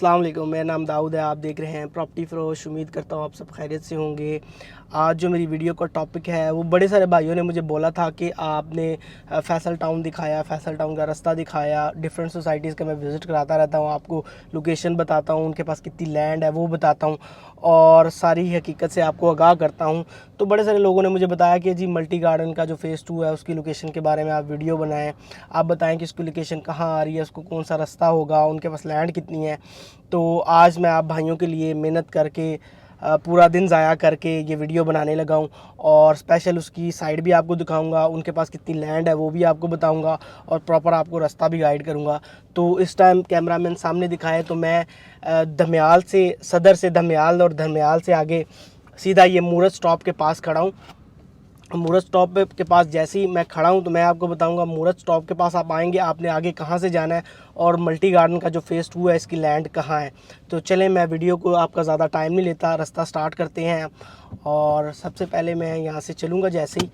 अस्सलाम वालेकुम, मेरा नाम दाऊद है। आप देख रहे हैं प्रॉपर्टी फरोश। उम्मीद करता हूँ आप सब खैरियत से होंगे। आज जो मेरी वीडियो का टॉपिक है वो बड़े सारे भाइयों ने मुझे बोला था कि आपने फैसल टाउन दिखाया, फैसल टाउन का रास्ता दिखाया, डिफरेंट सोसाइटीज़ का मैं विज़िट कराता रहता हूँ, आपको लोकेशन बताता हूँ, उनके पास कितनी लैंड है वो बताता हूँ और सारी हकीकत से आपको आगाह करता हूँ। तो बड़े सारे लोगों ने मुझे बताया कि जी मल्टी गार्डन का जो फ़ेज़ 2 है उसकी लोकेशन के बारे में आप वीडियो बनाएं, आप बताएं कि उसकी लोकेशन कहाँ आ रही है, उसको कौन सा रास्ता होगा, उनके पास लैंड कितनी है। तो आज मैं आप भाइयों के लिए मेहनत करके पूरा दिन ज़ाया करके ये वीडियो बनाने लगा हूँ और स्पेशल उसकी साइड भी आपको दिखाऊंगा, उनके पास कितनी लैंड है वो भी आपको बताऊंगा और प्रॉपर आपको रास्ता भी गाइड करूंगा। तो इस टाइम कैमरामैन सामने दिखाए तो मैं धमियाल से, सदर से धमियाल और धमियाल से आगे सीधा ये मूरत स्टॉप के पास खड़ा हूँ। मूरत स्टॉप के पास जैसे ही मैं खड़ा हूँ तो मैं आपको बताऊंगा मूरत स्टॉप के पास आप आएंगे, आपने आगे कहाँ से जाना है और मल्टी गार्डन का जो फ़ेज़ 2 है इसकी लैंड कहाँ है। तो चलें, मैं वीडियो को आपका ज़्यादा टाइम नहीं लेता, रास्ता स्टार्ट करते हैं। और सबसे पहले मैं यहाँ से चलूँगा जैसे ही,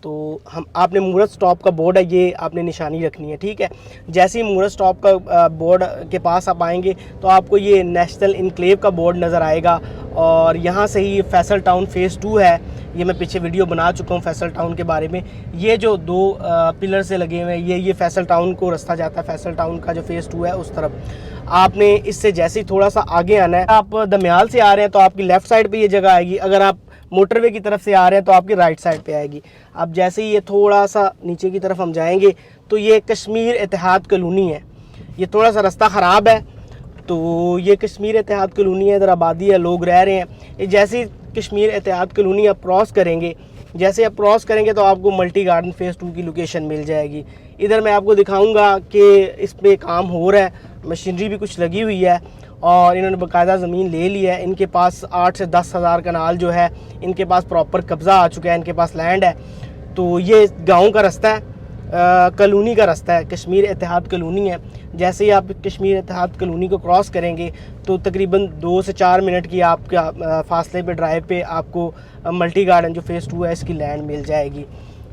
तो आपने मूरत स्टॉप का बोर्ड है ये आपने निशानी रखनी है, ठीक है। जैसे ही मूरत स्टॉप का बोर्ड के पास आप आएंगे तो आपको ये नेशनल इनक्लेव का बोर्ड नज़र आएगा और यहाँ से ही फैसल टाउन फ़ेज़ 2 है। ये मैं पीछे वीडियो बना चुका हूँ फैसल टाउन के बारे में। ये जो दो पिलर से लगे हुए हैं ये फैसल टाउन को रास्ता जाता है, फैसल टाउन का जो फ़ेज़ 2 है उस तरफ। आपने इससे जैसे ही थोड़ा सा आगे आना है, आप दमियाल से आ रहे हैं तो आपकी लेफ़्ट साइड पे ये जगह आएगी, अगर आप मोटरवे की तरफ से आ रहे हैं तो आपकी राइट साइड पे आएगी। अब जैसे ही ये थोड़ा सा नीचे की तरफ हम जाएंगे तो ये कश्मीर इत्तेहाद कॉलोनी है। ये थोड़ा सा रास्ता ख़राब है, तो ये कश्मीर इत्तेहाद कॉलोनी है, इधर आबादी है, लोग रह रहे हैं। ये जैसे कश्मीर इत्तेहाद कॉलोनी आप क्रॉस करेंगे, जैसे आप क्रॉस करेंगे तो आपको मल्टी गार्डन फ़ेज़ 2 की लोकेशन मिल जाएगी। इधर मैं आपको दिखाऊंगा कि इस पे काम हो रहा है, मशीनरी भी कुछ लगी हुई है और इन्होंने बाकायदा ज़मीन ले ली है। इनके पास 8 से 10 हज़ार कनाल जो है इनके पास प्रॉपर कब्ज़ा आ चुका है, इनके पास लैंड है। तो ये गाँव का रास्ता है, कॉलोनी का रास्ता है, कश्मीर इत्तेहाद कॉलोनी है। जैसे ही आप कश्मीर इत्तेहाद कॉलोनी को क्रॉस करेंगे तो तकरीबन 2 से 4 मिनट की आपका फासले पे ड्राइव पे आपको मल्टी गार्डन जो फ़ेज़ 2 है इसकी लैंड मिल जाएगी।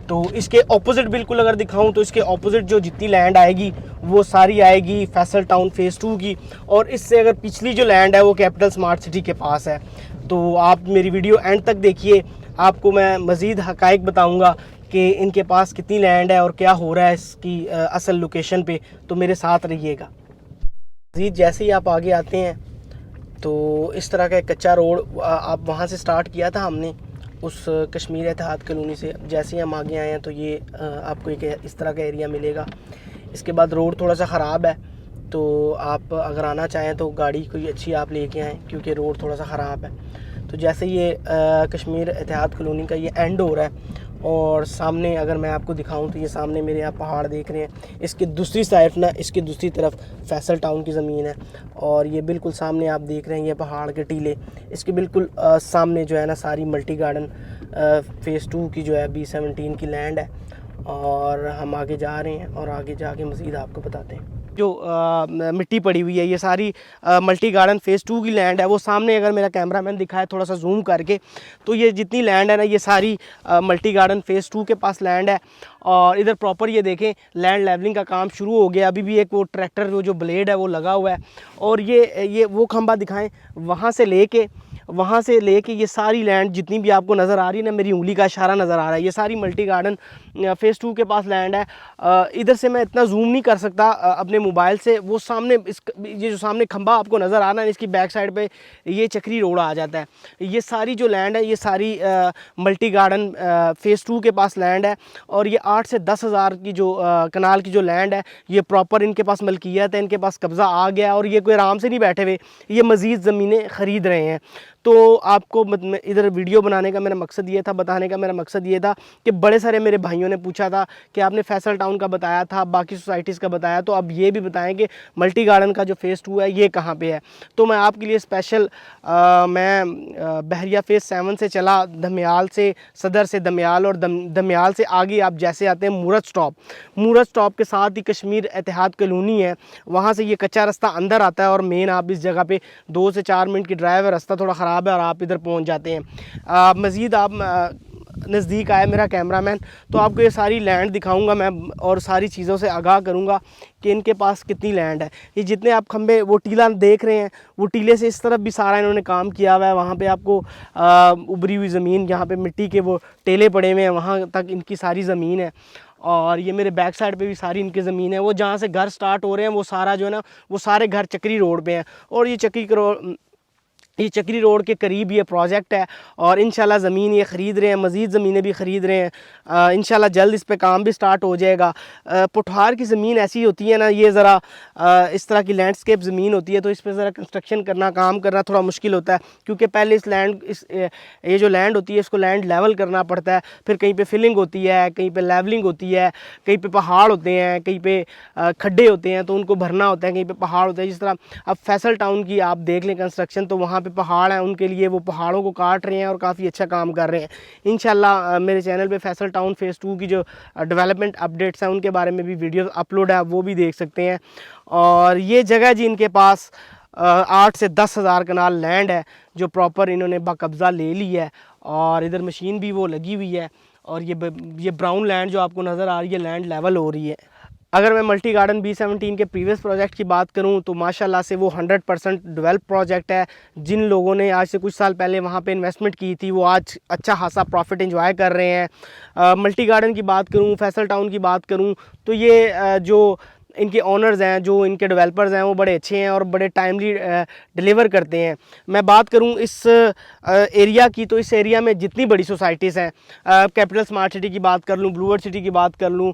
तो इसके ऑपोजिट बिल्कुल अगर दिखाऊं तो इसके ऑपोजिट जो जितनी लैंड आएगी वो सारी आएगी फैसल टाउन फ़ेज़ 2 की, और इससे अगर पिछली जो लैंड है वो कैपिटल स्मार्ट सिटी के पास है। तो आप मेरी वीडियो एंड तक देखिए, आपको मैं मज़ीद हक़ाइक़ बताऊँगा कि इनके पास कितनी लैंड है और क्या हो रहा है इसकी असल लोकेशन पे। तो मेरे साथ रहिएगा। मज़ीद जैसे ही आप आगे आते हैं तो इस तरह का एक कच्चा रोड आप वहाँ से स्टार्ट किया था हमने, उस कश्मीर इत्तेहाद कॉलोनी से। जैसे ही हम आगे आए हैं तो ये आपको एक इस तरह का एरिया मिलेगा। इसके बाद रोड थोड़ा सा ख़राब है, तो आप अगर आना चाहें तो गाड़ी कोई अच्छी आप लेके आएँ क्योंकि रोड थोड़ा सा ख़राब है। तो जैसे ये कश्मीर इत्तेहाद कॉलोनी का ये एंड हो रहा है और सामने अगर मैं आपको दिखाऊं तो ये सामने मेरे आप पहाड़ देख रहे हैं, इसकी दूसरी साइड ना, इसकी दूसरी तरफ फैसल टाउन की ज़मीन है और ये बिल्कुल सामने आप देख रहे हैं ये पहाड़ के टीले। इसके बिल्कुल सामने जो है ना सारी मल्टी गार्डन फ़ेज़ 2 की जो है B17 की लैंड है। और हम आगे जा रहे हैं और आगे जाके मज़ीद आपको बताते हैं। जो मिट्टी पड़ी हुई है ये सारी मल्टी गार्डन फ़ेज़ 2 की लैंड है। वो सामने अगर मेरा कैमरामैन दिखाए थोड़ा सा जूम करके तो ये जितनी लैंड है ना ये सारी मल्टी गार्डन फ़ेज़ 2 के पास लैंड है। और इधर प्रॉपर ये देखें लैंड लेवलिंग का काम शुरू हो गया। अभी भी एक वो ट्रैक्टर वो जो ब्लेड है वो लगा हुआ है। और ये वो खंबा दिखाएं, वहाँ से लेके ये सारी लैंड जितनी भी आपको नज़र आ रही है ना, मेरी उंगली का इशारा नज़र आ रहा है, ये सारी मल्टी गार्डन फ़ेज़ 2 के पास लैंड है। इधर से मैं इतना जूम नहीं कर सकता अपने मोबाइल से। वो सामने ये जो सामने खंबा आपको नज़र आ रहा है इसकी बैक साइड पे ये चक्री रोड आ जाता है। ये सारी जो लैंड है ये सारी मल्टी गार्डन फ़ेज़ 2 के पास लैंड है। और ये 8 से 10 हज़ार की जो कनाल की जो लैंड है ये प्रॉपर इनके पास मलकियत है, इनके पास कब्ज़ा आ गया और ये कोई आराम से नहीं बैठे हुए, ये मज़ीद ज़मीनें ख़रीद रहे हैं। तो आपको इधर वीडियो बनाने का मेरा मकसद ये था, बताने का मेरा मकसद ये था कि बड़े सारे मेरे भाइयों ने पूछा था कि आपने फैसल टाउन का बताया था, बाकी सोसाइटीज़ का बताया, तो अब ये भी बताएं कि मल्टी गार्डन का जो फ़ेज़ 2 है ये कहाँ पे है। तो मैं आपके लिए स्पेशल मैं बहरिया फ़ेज़ 7 से चला, धमियाल से, सदर से धमियाल और धमियाल से आगे आप जैसे आते हैं मूरत स्टॉप के साथ ही कश्मीर इत्तेहाद कॉलोनी है। वहाँ से ये कच्चा रास्ता अंदर आता है और मेन आप इस जगह पे 2 से 4 मिनट की ड्राइव है, रास्ता थोड़ा ख़राब है और आप इधर पहुंच जाते हैं। मज़ीद आप नज़दीक आया मेरा कैमरामैन तो आपको ये सारी लैंड दिखाऊंगा मैं और सारी चीज़ों से आगाह करूंगा कि इनके पास कितनी लैंड है। ये जितने आप खंबे वो टीला देख रहे हैं, वो टीले से इस तरफ भी सारा इन्होंने काम किया हुआ है। वहाँ पे आपको उभरी हुई ज़मीन, जहाँ पे मिट्टी के वो टेले पड़े हुए हैं, वहाँ तक इनकी सारी ज़मीन है। और ये मेरे बैक साइड पे भी सारी इनकी ज़मीन है। वो जहाँ से घर स्टार्ट हो रहे हैं वो सारा जो है ना, वो सारे घर चक्री रोड पे हैं। और ये चक्री रोड के करीब ये प्रोजेक्ट है और इंशाल्लाह ज़मीन ये ख़रीद रहे हैं, मज़ीद ज़मीनें भी ख़रीद रहे हैं। इंशाल्लाह जल्द इस पे काम भी स्टार्ट हो जाएगा। पुठार की ज़मीन ऐसी होती है ना, ये ज़रा इस तरह की लैंडस्केप ज़मीन होती है तो इस पे ज़रा कंस्ट्रक्शन करना, काम करना थोड़ा मुश्किल होता है, क्योंकि पहले ये जो लैंड होती है इसको लैंड लेवल करना पड़ता है, फिर कहीं पे फिलिंग होती है, कहीं पे लेवलिंग होती है, कहीं पे पहाड़ होते हैं, कहीं पे खड्डे होते हैं तो उनको भरना होता है, कहीं पे पहाड़ होते हैं। जिस तरह अब फैसल टाउन की आप देख लें कंस्ट्रक्शन, तो वहाँ पे पहाड़ हैं, उनके लिए वो पहाड़ों को काट रहे हैं और काफ़ी अच्छा काम कर रहे हैं। इंशाल्लाह मेरे चैनल पे फैसल टाउन फ़ेज़ 2 की जो डेवलपमेंट अपडेट्स हैं उनके बारे में भी वीडियो अपलोड है, वो भी देख सकते हैं। और ये जगह जी इनके पास 8 से 10 हज़ार कनाल लैंड है जो प्रॉपर इन्होंने बाकब्ज़ा ले ली है। और इधर मशीन भी वो लगी हुई है और ये ब्राउन लैंड जो आपको नज़र आ रही है, लैंड लेवल हो रही है। अगर मैं मल्टी गार्डन B17 के प्रीवियस प्रोजेक्ट की बात करूं तो माशाल्लाह से वो 100% डेवलप प्रोजेक्ट है। जिन लोगों ने आज से कुछ साल पहले वहां पे इन्वेस्टमेंट की थी वो आज अच्छा खासा प्रॉफिट एंजॉय कर रहे हैं। मल्टी गार्डन की बात करूं, फैसल टाउन की बात करूं तो ये जो इनके ओनर्स हैं, जो इनके डेवलपर्स हैं, वो बड़े अच्छे हैं और बड़े टाइमली डिलीवर करते हैं। मैं बात करूं इस एरिया की तो इस एरिया में जितनी बड़ी सोसाइटीज़ हैं, कैपिटल स्मार्ट सिटी की बात कर लूं, ब्लूवर्ड सिटी की बात कर लूं,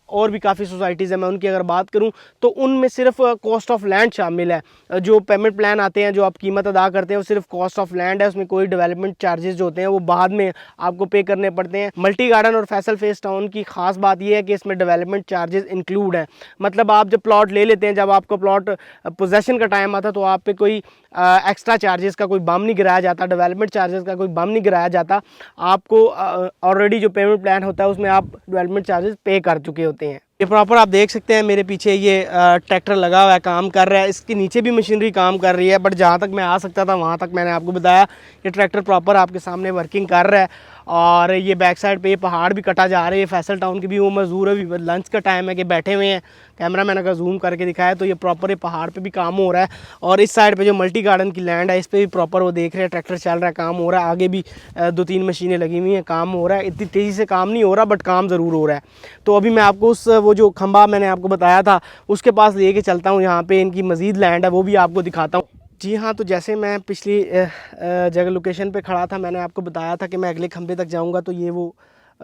और भी काफ़ी सोसाइटीज़ हैं, मैं उनकी अगर बात करूं तो उनमें सिर्फ कॉस्ट ऑफ लैंड शामिल है। जो पेमेंट प्लान आते हैं, जो आप कीमत अदा करते हैं, वो सिर्फ कॉस्ट ऑफ लैंड है, उसमें कोई डेवलपमेंट चार्जेस जो होते हैं वो बाद में आपको पे करने पड़ते हैं। मल्टी गार्डन और फैसल फेस टाउन की ख़ास बात यह है कि इसमें डेवलपमेंट चार्जेस इंक्लूड हैं। मतलब आप जब प्लॉट ले लेते हैं, जब आपका प्लॉट पोजेसन का टाइम आता तो आप पे कोई एक्स्ट्रा चार्जेस का कोई बम नहीं गिराया जाता, डेवलपमेंट चार्जेस का कोई बम नहीं गिराया जाता। आपको ऑलरेडी जो पेमेंट प्लान होता है उसमें आप डेवलपमेंट चार्जेस पे कर चुके होते हैं। ये प्रॉपर आप देख सकते हैं मेरे पीछे ये ट्रैक्टर लगा हुआ है, काम कर रहा है। इसके नीचे भी मशीनरी काम कर रही है, बट जहाँ तक मैं आ सकता था वहाँ तक मैंने आपको बताया। ये ट्रैक्टर प्रॉपर आपके सामने वर्किंग कर रहा है। और ये बैक साइड पे ये पहाड़ भी कटा जा रहे हैं। फैसल टाउन के भी वो मजदूर है, लंच का टाइम है कि बैठे हुए हैं। कैमरा मैंने अगर जूम करके दिखाया तो ये प्रॉपर ये पहाड़ पे भी काम हो रहा है। और इस साइड पे जो मल्टी गार्डन की लैंड है इस पर भी प्रॉपर वो देख रहे हैं, ट्रैक्टर चल रहा है, काम हो रहा है। आगे भी 2-3 मशीनें लगी हुई हैं, काम हो रहा है। इतनी तेज़ी से काम नहीं हो रहा बट काम ज़रूर हो रहा है। तो अभी मैं आपको वो जो खंबा मैंने आपको बताया था उसके पास लेके चलता हूँ, यहाँ पे इनकी मज़ीद लैंड है, वो भी आपको दिखाता हूँ। जी हाँ, तो जैसे मैं पिछली जगह लोकेशन पे खड़ा था, मैंने आपको बताया था कि मैं अगले खंबे तक जाऊंगा, तो ये वो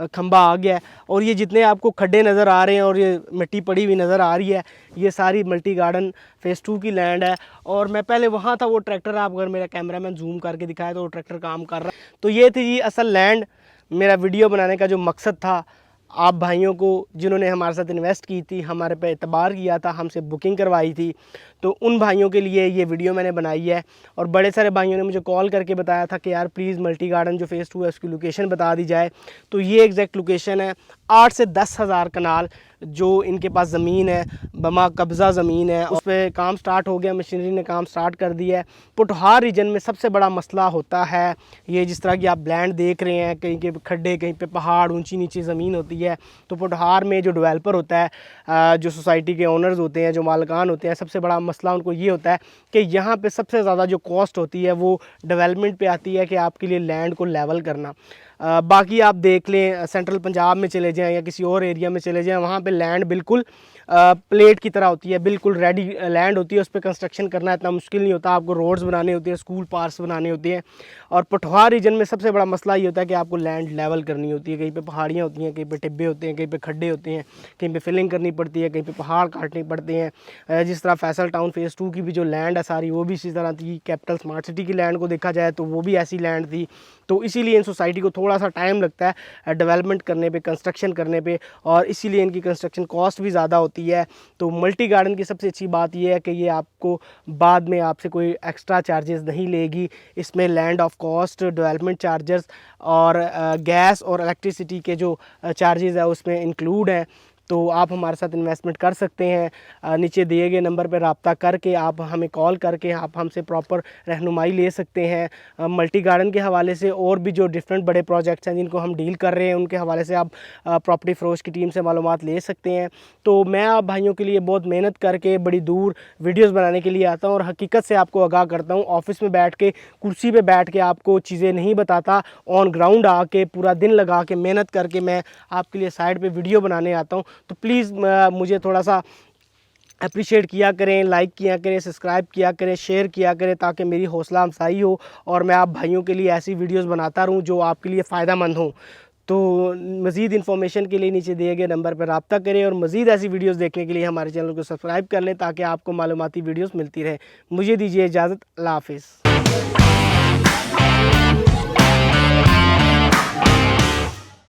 खंबा आ गया है। और ये जितने आपको खड्डे नज़र आ रहे हैं और ये मिट्टी पड़ी हुई नज़र आ रही है, ये सारी मल्टी गार्डन फ़ेज़ 2 की लैंड है। और मैं पहले वहाँ था, वो ट्रैक्टर आप अगर मेरा कैमरामैन जूम करके दिखाए तो वो ट्रैक्टर काम कर रहा है। तो ये थी जी असल लैंड। मेरा वीडियो बनाने का जो मकसद था, आप भाइयों को जिन्होंने हमारे साथ इन्वेस्ट की थी, हमारे पे एतबार किया था, हमसे बुकिंग करवाई थी, तो उन भाइयों के लिए ये वीडियो मैंने बनाई है। और बड़े सारे भाइयों ने मुझे कॉल करके बताया था कि यार प्लीज़ मल्टी गार्डन जो फ़ेज़ 2 है उसकी लोकेशन बता दी जाए। तो ये एग्जैक्ट लोकेशन है। 8 से 10 हज़ार कनाल जो इनके पास ज़मीन है, बमा कब्ज़ा ज़मीन है, उस पर काम स्टार्ट हो गया, मशीनरी ने काम स्टार्ट कर दिया है। पुठहार रीजन में सबसे बड़ा मसला होता है ये, जिस तरह की आप लैंड देख रहे हैं, कहीं के खड्डे, कहीं पे पहाड़, ऊंची नीची ज़मीन होती है। तो पुठहार में जो डेवलपर होता है, जो सोसाइटी के ओनर्स होते हैं, जो मालिकान होते हैं, सबसे बड़ा मसला उनको ये होता है कि यहाँ पे सबसे ज़्यादा जो कॉस्ट होती है वो डेवलपमेंट पे आती है कि आपके लिए लैंड को लेवल करना। बाकी आप देख लें, सेंट्रल पंजाब में चले जाएं या किसी और एरिया में चले जाएं, वहाँ पे लैंड बिल्कुल प्लेट की तरह होती है, बिल्कुल रेडी लैंड होती है। उस पर कंस्ट्रक्शन करना इतना मुश्किल नहीं होता। आपको रोड्स बनाने होते हैं, स्कूल पार्क्स बनाने होते हैं। और पठवार रीजन में सबसे बड़ा मसला ये होता है कि आपको लैंड लेवल करनी होती है। कहीं पे पहाड़ियाँ होती हैं, कहीं पे टिब्बे होते हैं, कहीं पे खड्डे होते हैं, कहीं पे फिलिंग करनी पड़ती है, कहीं पे पहाड़ काटने पड़ते हैं। जिस तरह फैसल टाउन फ़ेज़ 2 की भी जो लैंड है सारी, वो भी इसी तरह थी। कैपिटल स्मार्ट सिटी की लैंड को देखा जाए तो वो भी ऐसी लैंड थी। तो इसीलिए इन सोसाइटी को थोड़ा सा टाइम लगता है डेवलपमेंट करने पे, कंस्ट्रक्शन करने पे, और इसीलिए इनकी कंस्ट्रक्शन कॉस्ट भी ज़्यादा होती है। तो मल्टी गार्डन की सबसे अच्छी बात यह है कि ये आपको बाद में आपसे कोई एक्स्ट्रा चार्जेस नहीं लेगी। इसमें land of cost, development charges और गैस और इलेक्ट्रिसिटी के जो चार्जेस है उसमें इंक्लूड हैं। तो आप हमारे साथ इन्वेस्टमेंट कर सकते हैं। नीचे दिए गए नंबर पर रब्ता करके आप हमें कॉल करके आप हमसे प्रॉपर रहनुमाई ले सकते हैं। मल्टी गार्डन के हवाले से और भी जो डिफरेंट बड़े प्रोजेक्ट्स हैं जिनको हम डील कर रहे हैं उनके हवाले से आप प्रॉपर्टी फ़रोश की टीम से मालूमात ले सकते हैं। तो मैं आप भाइयों के लिए बहुत मेहनत करके बड़ी दूर वीडियोस बनाने के लिए आता हूँ और हकीकत से आपको आगाह करता हूँ। ऑफिस में बैठ के कुर्सी पे बैठ के आपको चीज़ें नहीं बताता, ऑन ग्राउंड आके पूरा दिन लगा के मेहनत करके मैं आपके लिए साइड पे वीडियो बनाने आता हूँ। तो प्लीज़ मुझे थोड़ा सा अप्रिशिएट किया करें, लाइक किया करें, सब्सक्राइब किया करें, शेयर किया करें, ताकि मेरी हौसला अफजाई हो और मैं आप भाइयों के लिए ऐसी वीडियोस बनाता रहूं जो आपके लिए फ़ायदेमंद हों। तो मज़ीद इन्फॉर्मेशन के लिए नीचे दिए गए नंबर पर रब्ता करें और मज़ीद ऐसी वीडियोस देखने के लिए हमारे चैनल को सब्सक्राइब कर लें ताकि आपको मालूमाती वीडियोस मिलती रहे। मुझे दीजिए इजाज़त। अल्लाह हाफ़िज़।